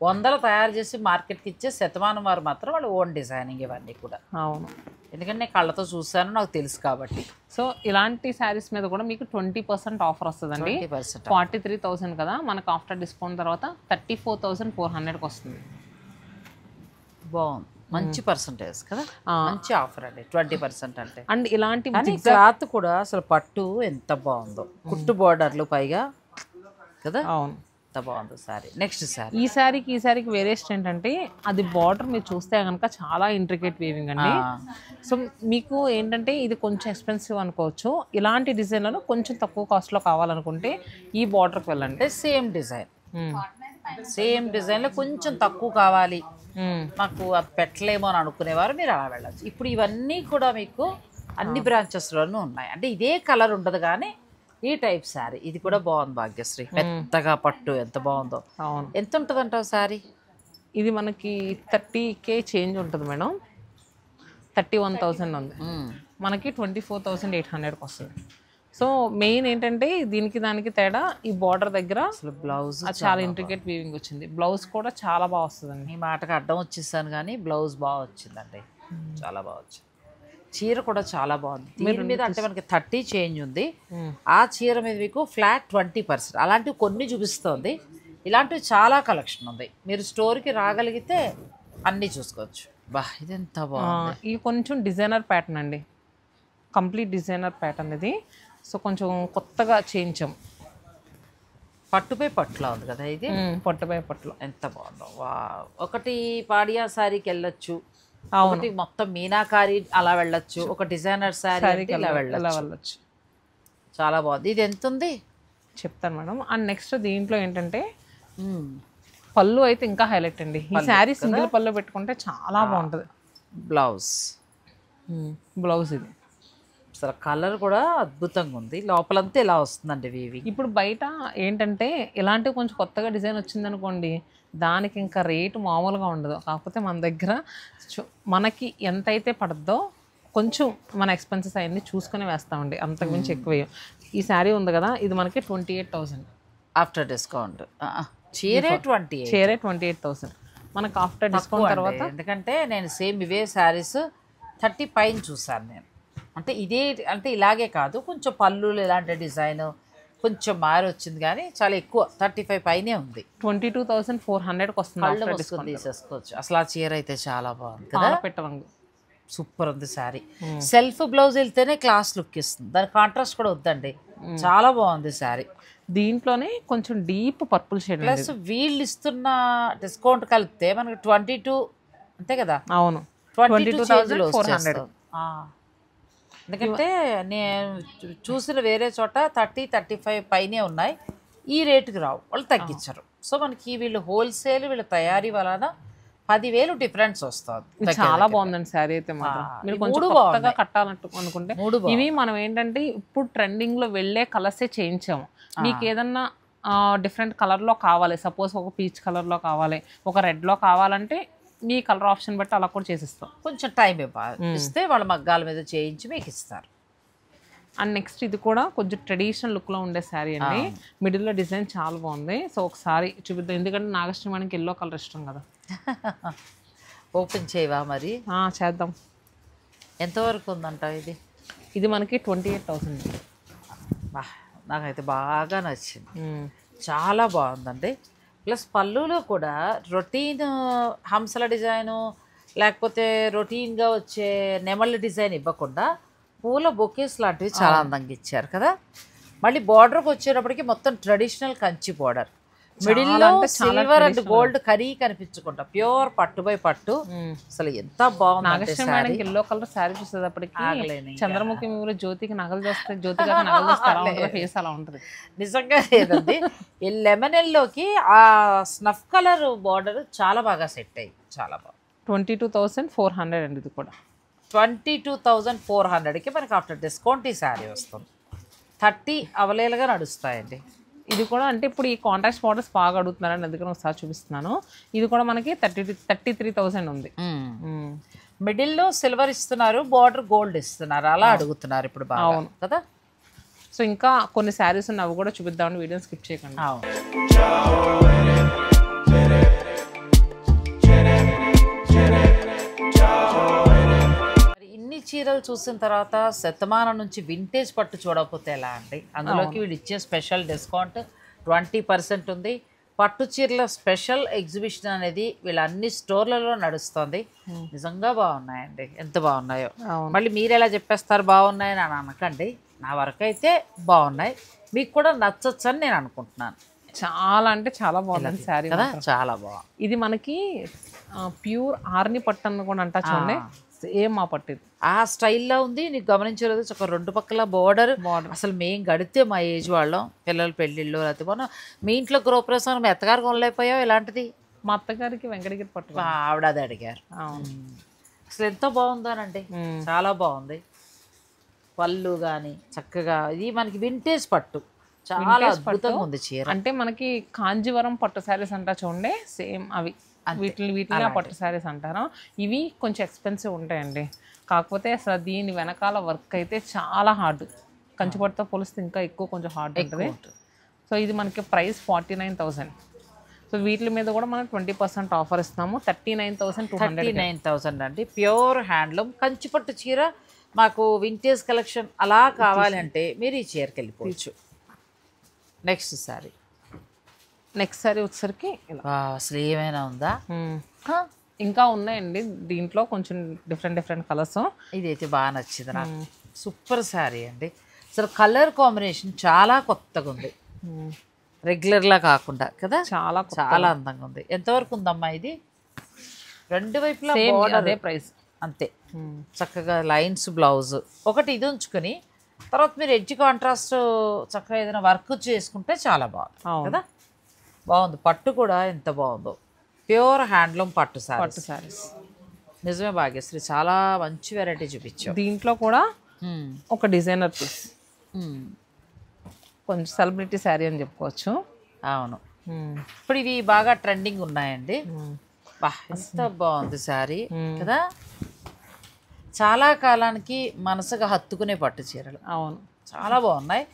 100 తయారు చేసి మార్కెట్కి ఇచ్చే శతమానం వారు మాత్రం వాళ్ళు ఓన్ డిజైనింగ్ ఇవన్నీ కూడా. అవును, ఎందుకంటే నేను కళ్ళతో చూసాను, నాకు తెలుసు కాబట్టి. సో ఇలాంటి శారీస్ మీద కూడా మీకు 20% ఆఫర్ వస్తుందండి. 43,000 కదా, మనకు ఆఫ్టర్ డిస్కౌంట్ తర్వాత 34,400కి వస్తుంది. బాగుంది, మంచి పర్సంటేజ్ కదా, మంచి ఆఫర్ అండి 20% అంటే. అండ్ ఇలాంటి క్లాత్ కూడా అసలు పట్టు ఎంత బాగుందో, కుట్టు బోర్డర్లు పైగా కదా. అవును, ఎంత బాగుందో సారీ. నెక్స్ట్ సారీ, ఈ శారీకి వేరియేషన్ ఏంటంటే అది బార్డర్ మీరు చూస్తే కనుక చాలా ఇంట్రికేట్ వీవింగ్ అండి. సో మీకు ఏంటంటే ఇది కొంచెం ఎక్స్పెన్సివ్ అనుకోవచ్చు. ఇలాంటి డిజైన్లను కొంచెం తక్కువ కాస్ట్లో కావాలనుకుంటే ఈ బార్డర్కి వెళ్ళండి. సేమ్ డిజైన్లో కొంచెం తక్కువ కావాలి నాకు అది పెట్టలేమో అని అనుకునేవారు మీరు అలా వెళ్ళచ్చు. ఇప్పుడు ఇవన్నీ కూడా మీకు అన్ని బ్రాంచెస్లోనూ ఉన్నాయి. అంటే ఇదే కలర్ ఉండదు కానీ ఈ టైప్ శారీ. ఇది కూడా బాగుంది భాగ్యశ్రీ, పెద్దగా పట్టు ఎంత బాగుందో. అవును, ఎంత ఉంటుంది అంటావు శారీ? ఇది మనకి 30K చేంజ్ ఉంటుంది మేడం. 31,000 ఉంది, మనకి 24,800కి వస్తుంది. సో మెయిన్ ఏంటంటే దీనికి దానికి తేడా ఈ బార్డర్ దగ్గర అసలు బ్లౌజ్ చాలా ఇంట్రికేట్ వీవింగ్ వచ్చింది. బ్లౌజ్ కూడా చాలా బాగా వస్తుందండి. మీ మాటకు అడ్డం వచ్చేసాను కానీ బ్లౌజ్ బాగా వచ్చిందండి, చాలా బాగా వచ్చింది. చీర కూడా చాలా బాగుంది. దీని మీద అంటే మనకి 30 చేంజ్ ఉంది, ఆ చీర మీద మీకు ఫ్లాట్ 20%. అలాంటివి కొన్ని చూపిస్తుంది, ఇలాంటివి చాలా కలెక్షన్ ఉంది. మీరు స్టోర్కి రాగలిగితే అన్నీ చూసుకోవచ్చు. బా ఇది ఎంత బాగుంది. ఇది కొంచెం డిజైనర్ ప్యాటర్న్ అండి, కంప్లీట్ డిజైనర్ ప్యాటర్న్ ఇది. సో కొంచెం కొత్తగా చేయించాం. పట్టుపై పట్టులా ఉంది కదా ఇది, పట్టుపై పట్టులో ఎంత బాగుందో. వా, ఒకటి పాడియా శారీకి వెళ్ళొచ్చు, ఒకటి మొత్తం మీనాకారి అలా వెళ్ళొచ్చు, ఒక డిజైనర్ శారీకి ఇలా వెళ్ళొచ్చు. చాలా బాగుంది. ఇది ఎంత ఉంది చెప్తాను మేడం. అండ్ నెక్స్ట్ దీంట్లో ఏంటంటే పళ్ళు అయితే ఇంకా హైలైట్ అండి. ఈ శారీ సింగిల్ పళ్ళు పెట్టుకుంటే చాలా బాగుంటుంది. బ్లౌజ్ ఇది అసలు కలర్ కూడా అద్భుతంగా ఉంది, లోపలంతా ఇలా వస్తుందండి వీవి. ఇప్పుడు బయట ఏంటంటే ఇలాంటివి కొంచెం కొత్తగా డిజైన్ వచ్చిందనుకోండి, దానికి ఇంకా రేటు మామూలుగా ఉండదు. కాకపోతే మన దగ్గర మనకి ఎంతైతే పడుతుందో కొంచెం మన ఎక్స్పెన్సెస్ అవన్నీ చూసుకుని వేస్తామండి, అంతకుమించి ఎక్కువ. ఈ శారీ ఉంది కదా, ఇది మనకి 28,000 ఆఫ్టర్ డిస్కౌంట్. చీరే 28,000 మనకు ఆఫ్టర్ డిస్కౌంట్ తర్వాత. ఎందుకంటే నేను సేమ్ ఇవే శారీస్ 30 పైన చూసాను నేను. అంటే ఇదే అంటే ఇలాగే కాదు, కొంచెం పళ్ళులు ఇలాంటి డిజైన్ కొంచెం మారి వచ్చింది కానీ చాలా ఎక్కువ 35 పైనే ఉంది. 22,400కి వస్తుంది, తీసేసుకోవచ్చు. అసలు ఆ చీర అయితే చాలా బాగుంది కదా, పెట్టరంగు సూపర్ ఉంది శారీ. సెల్ఫ్ బ్లౌజ్ వెళ్తేనే క్లాస్ లుక్ ఇస్తుంది, దాని కాంట్రాస్ట్ కూడా వద్దండి, చాలా బాగుంది శారీ. దీంట్లోనే కొంచెం డీప్ పర్పుల్ షేడ్, ప్లస్ వీళ్ళు ఇస్తున్న డిస్కౌంట్ కలిపితే మనకి 22 అంతే కదా. అవును, 22,400. ఎందుకంటే నేను చూసిన వేరే చోట 30-35 పైనే ఉన్నాయి, ఈ రేటుకి రావు, వాళ్ళు తగ్గించరు. సో మనకి వీళ్ళు హోల్సేల్ వీళ్ళ తయారీ వలన 10,000 డిఫరెన్స్ వస్తుంది. చాలా బాగుందండి శారీ అయితే మాత్రం. మీరు కొంచెం కొత్తగా కట్టాలంటూ అనుకుంటే ఇవి మనం ఏంటంటే ఇప్పుడు ట్రెండింగ్ లో వెళ్ళే కలర్సే చేయించాము. మీకు ఏదన్నా డిఫరెంట్ కలర్లో కావాలి, సపోజ్ ఒక పీచ్ కలర్లో కావాలి, ఒక రెడ్లో కావాలంటే మీ కలర్ ఆప్షన్ బట్టి అలా కూడా చేసిస్తాం. కొంచెం టైం ఇస్తే వాళ్ళ మగ్గాల మీద చేయించి మీకు ఇస్తారు. అండ్ నెక్స్ట్ ఇది కూడా కొంచెం ట్రెడిషనల్ లుక్లో ఉండే శారీ అండి, మిడిల్లో డిజైన్ చాలా బాగుంది. సో ఒకసారి చూపిద్దాం, ఎందుకంటే నాగశ్రమానికి ఎల్లో కలర్ ఇష్టం కదా. ఓపెన్ చేయవా మరి? చేద్దాం. ఎంతవరకు ఉందంట ఇది? ఇది మనకి 28,000. నాకైతే బాగా నచ్చింది, చాలా బాగుందండి. ప్లస్ పళ్ళులో కూడా రొటీన్ హంసల డిజైను లేకపోతే రొటీన్గా వచ్చే నెమళ్ళ డిజైన్ ఇవ్వకుండా పూల బొకేస్ లాంటివి చాలా అందంగా ఇచ్చారు కదా. మళ్ళీ బార్డర్కి వచ్చేటప్పటికి మొత్తం ట్రెడిషనల్ కంచి బార్డర్, మిడిల్లో సిల్వర్ అండ్ గోల్డ్ కరీ కనిపించుకుంటా, ప్యూర్ పట్టు బై పట్టు. అసలు ఎంత బాగుంది. ఎల్లో కలర్ శారీ చూసేటప్పటికి చంద్రముఖి మీరు జ్యోతికి నగలు చేస్తే జ్యోతి నగలు చేస్తే ఫేస్ అలా ఉంటుంది. నిజంగా లేదండి. ఈ లెమన్ ఎల్లోకి ఆ స్నఫ్ కలర్ బార్డర్ చాలా బాగా సెట్ అయ్యి చాలా బాగా. 22,400 అండి. ఇది కూడా 22,400కి మనకి ఆఫ్టర్ డిస్కౌంట్ ఈ శారీ వస్తుంది. 30 అవలేలుగా నడుస్తాయండి. ఇది కూడా అంటే ఇప్పుడు ఈ కాంట్రాక్ట్ బార్డర్స్ బాగా అడుగుతున్నారని అందుకని ఒకసారి చూపిస్తున్నాను. ఇది కూడా మనకి 33,000 ఉంది. మిడిల్లో సిల్వర్ ఇస్తున్నారు, బార్డర్ గోల్డ్ ఇస్తున్నారు, అలా అడుగుతున్నారు ఇప్పుడు బాగా కదా. సో ఇంకా కొన్ని శారీస్ ఉన్నాయి, అవి కూడా చూపిద్దామని వీడియో స్కిప్ చేయకండి. ఇన్ని చీరలు చూసిన తర్వాత శతమానం నుంచి వింటేజ్ పట్టు చూడకపోతే ఎలా అండి. అందులోకి వీళ్ళు ఇచ్చే స్పెషల్ డిస్కౌంట్ 20% ఉంది. పట్టు చీరల స్పెషల్ ఎగ్జిబిషన్ అనేది వీళ్ళ అన్ని స్టోర్లలో నడుస్తుంది. నిజంగా బాగున్నాయండి, ఎంత బాగున్నాయో. మళ్ళీ మీరు ఎలా చెప్పేస్తారు బాగున్నాయని అని అనకండి, నా వరకు అయితే బాగున్నాయి, మీకు కూడా నచ్చొచ్చు అని నేను అనుకుంటున్నాను. చాలా అంటే చాలా బాగుంది శారీ కదా, చాలా బాగుంది. ఇది మనకి ప్యూర్ ఆర్ని పట్టు అని కూడా అంటా చూడండి, సేమ్ ఆ పట్టు ఇది ఆ స్టైల్లో ఉంది. నీకు గమనించలేదు ఒక రెండు పక్కల బోర్డర్. అసలు మేము గడితే మా ఏజ్ వాళ్ళం పిల్లల పెళ్ళిళ్ళు లేకపోతే మనం మీ ఇంట్లో గృహప్రవేశం మీ అత్తగారు కొనలేకపోయావు ఇలాంటిది. మా అత్తగారికి వెంకటగిరి పట్టు ఆవిడ అది అడిగారు. అసలు ఎంత బాగుందోనండి, చాలా బాగుంది. పళ్ళు కానీ చక్కగా, ఇది మనకి వింటేజ్ పట్టు, చాలా అద్భుతంగా ఉంది చీర. అంటే మనకి కాంజీవరం పట్టు శారీస్ అంటా చూడండి, సేమ్ అవి వీటిని పట్టు శారీస్ అంటారు. ఇవి కొంచెం ఎక్స్పెన్సివ్ ఉంటాయండి, కాకపోతే అసలు దీని వెనకాల వర్క్ అయితే చాలా హార్డ్. కంచిపట్టుతో పోలిస్తే ఇంకా ఎక్కువ కొంచెం హార్డ్ ఉంటుంది. సో ఇది మనకి ప్రైస్ 49,000. సో వీటి మీద కూడా మనం 20% ఆఫర్ ఇస్తున్నాము. 39,200 అండి. ప్యూర్ హ్యాండ్లూమ్ కంచిపట్టు చీర. మాకు వింటేజ్ కలెక్షన్ అలా కావాలంటే మీరు ఈ చీరకి వెళ్ళిపోవచ్చు. నెక్స్ట్ శారీ వచ్చేసరికి అసలు ఏమైనా ఉందా? ఇంకా ఉన్నాయండి దీంట్లో కొంచెం డిఫరెంట్ కలర్స్. ఇదైతే బాగా నచ్చింది నాకు, సూపర్ శారీ అండి. అసలు కలర్ కాంబినేషన్ చాలా కొత్తగా ఉంది, రెగ్యులర్లా కాకుండా కదా, చాలా చాలా అందంగా ఉంది. ఎంతవరకు ఉందమ్మా ఇది? రెండు వైపులా అదే ప్రైస్ అంతే. చక్కగా లైన్స్ బ్లౌజ్ ఒకటి ఇది ఉంచుకొని తర్వాత మీరు ఎడ్జ్ కాంట్రాస్ట్ చక్కగా ఏదైనా వర్క్ చేసుకుంటే చాలా బాగుంది కదా. బాగుంది, పట్టు కూడా ఎంత బాగుందో, ప్యూర్ హ్యాండ్లూమ్ పట్టు శారీస్. నిజమే భాగ్యశ్రీ, చాలా మంచి వెరైటీ చూపించావు. దీంట్లో కూడా ఒక డిజైనర్ పీస్, కొంచెం సెలబ్రిటీ శారీ అని చెప్పుకోవచ్చు. అవును, ఇప్పుడు ఇవి బాగా ట్రెండింగ్ ఉన్నాయండి. బా ఎంత బాగుంది శారీ కదా, చాలా కాలానికి మనసుగా హత్తుకునే పట్టు చీరలు. అవును, చాలా బాగున్నాయి.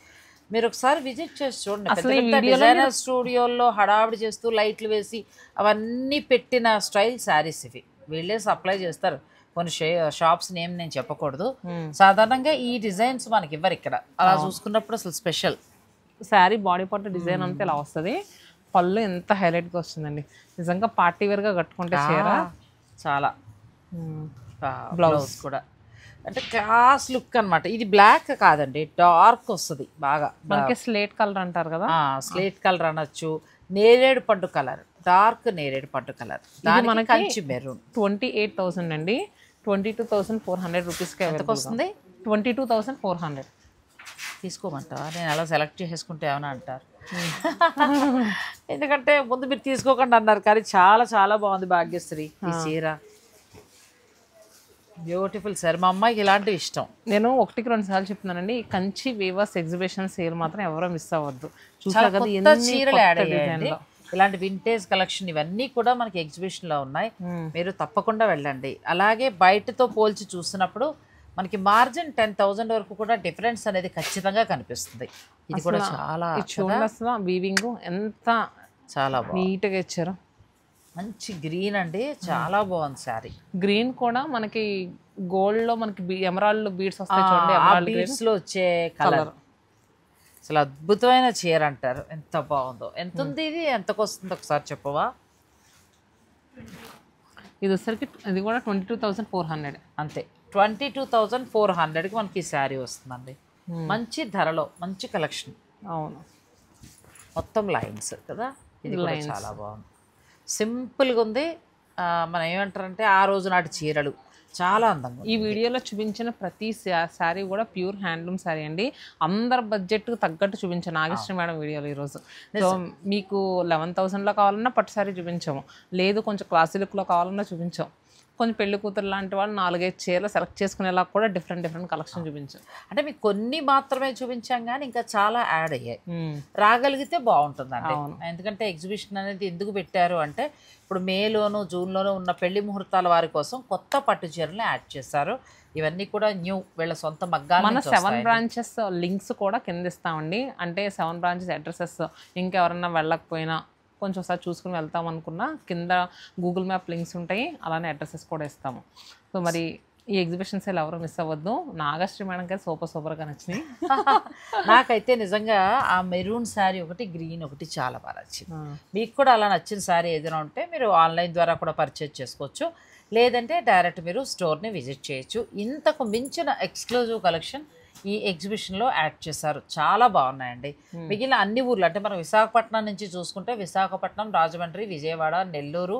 మీరు ఒకసారి విజిట్ చేసి చూడండి. డిజైనర్ స్టూడియోల్లో హడావిడి చేస్తూ లైట్లు వేసి అవన్నీ పెట్టిన స్టైల్ శారీస్ ఇవి. వీళ్ళే సప్లై చేస్తారు. కొన్ని షాప్స్ నేమ్ నేను చెప్పకూడదు. సాధారణంగా ఈ డిజైన్స్ మనకి ఇవ్వరు ఇక్కడ. అలా చూసుకున్నప్పుడు అసలు special sari body part design అంతా ఇలా వస్తుంది. పళ్ళు ఎంత హైలైట్గా వస్తుందండి, నిజంగా పార్టీ వేర్గా కట్టుకుంటే చీర చాలా. బ్లౌజ్ కూడా అంటే క్లాస్ లుక్ అనమాట. ఇది బ్లాక్ కాదండి, డార్క్ వస్తుంది బాగా. మనకి స్లేట్ కలర్ అంటారు కదా, స్లేట్ కలర్ అనొచ్చు, నేరేడు పండు కలర్, డార్క్ నేరేడు పండు కలర్. మనకి కంచి మెరూన్. 28,000 అండి. 22,400 రూపీస్కి ఎంతకు వస్తుంది? 22,400 తీసుకోమంటావా? నేను అలా సెలెక్ట్ చేసుకుంటే ఏమైనా అంటారు, ఎందుకంటే ముందు మీరు తీసుకోకండి అన్నారు. కానీ చాలా చాలా బాగుంది భాగ్యశ్రీ ఈ చీర, బ్యూటిఫుల్ సార్. మా అమ్మాయికి ఇలాంటివి ఇష్టం. నేను 1-2 సార్లు చెప్తున్నానండి, కంచి వీవర్స్ ఎగ్జిబిషన్ సేల్ మాత్రం ఎవరో మిస్ అవ్వద్దు. చీరలు యాడ్ అయ్యాయండి, ఇలాంటి వింటేజ్ కలెక్షన్ ఇవన్నీ కూడా మనకి ఎగ్జిబిషన్లో ఉన్నాయి. మీరు తప్పకుండా వెళ్ళండి. అలాగే బయటతో పోల్చి చూసినప్పుడు మనకి మార్జిన్ 10,000 వరకు కూడా డిఫరెన్స్ అనేది ఖచ్చితంగా కనిపిస్తుంది. ఇది కూడా చాలా చూడండి, అసలు వీవింగ్ ఎంత చాలా నీట్గా ఇచ్చారు. మంచి గ్రీన్ అండి, చాలా బాగుంది శారీ. గ్రీన్ కూడా మనకి గోల్డ్ లో మనకి ఎమరాల్డ్ బీడ్స్ వస్తాయి చూడండి, బీడ్స్ లో వచ్చే కలర్. అసలు అద్భుతమైన చీర అంటారు, ఎంత బాగుందో. ఎంత ఉంది ఇది, ఎంతకు వస్తుంది ఒకసారి చెప్పవా? ఇది వచ్చరికి ఇది కూడా 22,400 అంతే. 22,400కి మనకి ఈ శారీ వస్తుందండి. మంచి ధరలో మంచి కలెక్షన్. అవును, మొత్తం లైన్స్ కదా, ఇది కూడా చాలా బాగుంది, సింపుల్గా ఉంది. మనం ఏమంటారంటే ఆ రోజు నాటి చీరలు చాలా అందంగా. ఈ వీడియోలో చూపించిన ప్రతి శారీ కూడా ప్యూర్ హ్యాండ్లూమ్ శారీ అండి. అందరి బడ్జెట్కి తగ్గట్టు చూపించాను నాగేశ్వరి మేడం వీడియోలో ఈరోజు. సో మీకు 11,000లో కావాలన్నా పట్టు శారీ చూపించాము, లేదు కొంచెం క్లాసీ లుక్లో కావాలన్నా చూపించాం, కొంచెం పెళ్లి కూతురు లాంటి వాళ్ళు 4-5 చీరలు సెలెక్ట్ చేసుకునేలా కూడా డిఫరెంట్ కలెక్షన్ చూపించాం. అంటే మీకు కొన్ని మాత్రమే చూపించాం కానీ ఇంకా చాలా యాడ్ అయ్యాయి. రాగలిగితే బాగుంటుందండి. ఎందుకంటే ఎగ్జిబిషన్ అనేది ఎందుకు పెట్టారు అంటే ఇప్పుడు మేలోను జూన్లోనూ ఉన్న పెళ్లి ముహూర్తాల వారి కోసం కొత్త పట్టు చీరలు యాడ్ చేశారు. ఇవన్నీ కూడా న్యూ వీళ్ళ సొంత మగ్గాలు. మన 7 బ్రాంచెస్ లింక్స్ కూడా కింద ఇస్తామండి. అంటే 7 బ్రాంచెస్ అడ్రసెస్ ఇంకెవరన్నా వెళ్ళకపోయినా కొంచెం ఒకసారి చూసుకుని వెళ్తాం అనుకున్నా కింద గూగుల్ మ్యాప్ లింక్స్ ఉంటాయి, అలానే అడ్రసెస్ కూడా ఇస్తాము. సో మరి ఈ ఎగ్జిబిషన్ సేల్ ఎవరు మిస్ అవ్వద్దు. నాగశ్రీ మేడంకి సూపర్గా నచ్చినాయి. నాకైతే నిజంగా ఆ మెరూన్ శారీ ఒకటి, గ్రీన్ ఒకటి చాలా బాగా నచ్చింది. మీకు కూడా అలా నచ్చిన శారీ ఏదైనా ఉంటే మీరు ఆన్లైన్ ద్వారా కూడా పర్చేజ్ చేసుకోవచ్చు, లేదంటే డైరెక్ట్ మీరు స్టోర్ని విజిట్ చేయొచ్చు. ఇంతకు మించిన ఎక్స్క్లూజివ్ కలెక్షన్ ఈ ఎగ్జిబిషన్లో యాడ్ చేశారు, చాలా బాగున్నాయండి. మిగిలిన అన్ని ఊర్లు అంటే మనం విశాఖపట్నం నుంచి చూసుకుంటే విశాఖపట్నం, రాజమండ్రి, విజయవాడ, నెల్లూరు,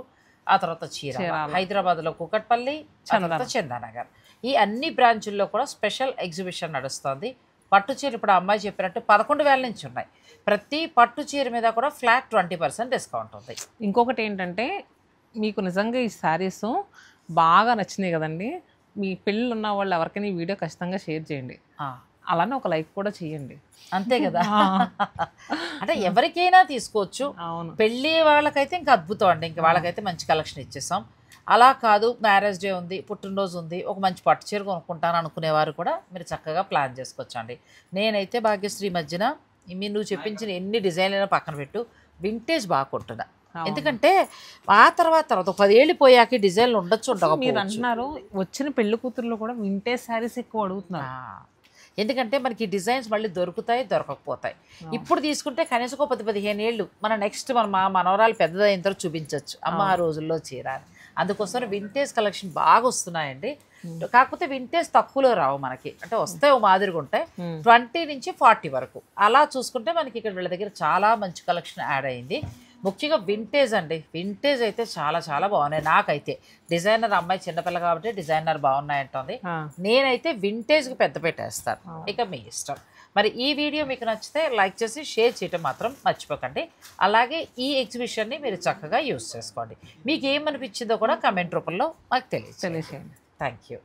ఆ తర్వాత చీరాల, హైదరాబాద్లో కూకట్పల్లి, తర్వాత చందానగర్, ఈ అన్ని బ్రాంచుల్లో కూడా స్పెషల్ ఎగ్జిబిషన్ నడుస్తుంది. పట్టు చీర ఇప్పుడు అమ్మాయి చెప్పినట్టు 11,000 నుంచి ఉన్నాయి. ప్రతి పట్టు చీర మీద కూడా ఫ్లాట్ 20% డిస్కౌంట్ ఉంది. ఇంకొకటి ఏంటంటే మీకు నిజంగా ఈ శారీస్ బాగా నచ్చినాయి కదండి, మీ పెళ్ళిళ్ళు ఉన్న వాళ్ళు ఎవరికైనా ఈ వీడియో ఖచ్చితంగా షేర్ చేయండి, అలానే ఒక లైక్ కూడా చేయండి. అంతే కదా, అంటే ఎవరికైనా తీసుకోవచ్చు. పెళ్ళి వాళ్ళకైతే ఇంకా అద్భుతం అండి, ఇంకా వాళ్ళకైతే మంచి కలెక్షన్ ఇచ్చేసాం. అలా కాదు మ్యారేజ్ డే ఉంది, పుట్టినరోజు ఉంది, ఒక మంచి పట్టు చీర కొనుక్కుంటాను అనుకునేవారు కూడా మీరు చక్కగా ప్లాన్ చేసుకోవచ్చండి. నేనైతే భాగ్యశ్రీ మధ్యన నువ్వు చెప్పించిన ఎన్ని డిజైన్లైనా పక్కన పెట్టు, వింటేజ్ బాగా కొంటున్నా. ఎందుకంటే ఆ తర్వాత 10 ఏళ్ళు పోయాక డిజైన్లు ఉండొచ్చు ఉండకపోవచ్చు. మీరు అంటున్నారు వచ్చిన పెళ్లి కూతుర్లు కూడా వింటేజ్ శారీస్ ఎక్కువ అడుగుతున్నారు. ఎందుకంటే మనకి డిజైన్స్ మళ్ళీ దొరుకుతాయి, దొరకకపోతాయి. ఇప్పుడు తీసుకుంటే కనీసం ఒక 10-15 ఏళ్ళు మన నెక్స్ట్ మా మనవరాలు పెద్దదైన తర్వాత చూపించవచ్చు అమ్మ ఆ రోజుల్లో చీర. అందుకోసం వింటేజ్ కలెక్షన్ బాగా వస్తున్నాయండి. కాకపోతే వింటేజ్ తక్కువలో రావు మనకి, అంటే వస్తే ఓ మాదిరిగా ఉంటాయి. 20 నుంచి 40 వరకు అలా చూసుకుంటే మనకి ఇక్కడ వీళ్ళ దగ్గర చాలా మంచి కలెక్షన్ యాడ్ అయింది. ముఖ్యంగా వింటేజ్ అండి, వింటేజ్ అయితే చాలా చాలా బాగున్నాయి. నాకైతే డిజైనర్ అమ్మాయి చిన్నపిల్ల కాబట్టి డిజైనర్ బాగున్నాయంటుంది, నేనైతే వింటేజ్కి పెద్ద పెట్టేస్తాను, ఇక మీ ఇష్టం. మరి ఈ వీడియో మీకు నచ్చితే లైక్ చేసి షేర్ చేయటం మాత్రం మర్చిపోకండి. అలాగే ఈ ఎగ్జిబిషన్ని మీరు చక్కగా యూజ్ చేసుకోండి. మీకు ఏమనిపించిందో కూడా కమెంట్ రూపంలో మాకు తెలియజేయండి. Thank you.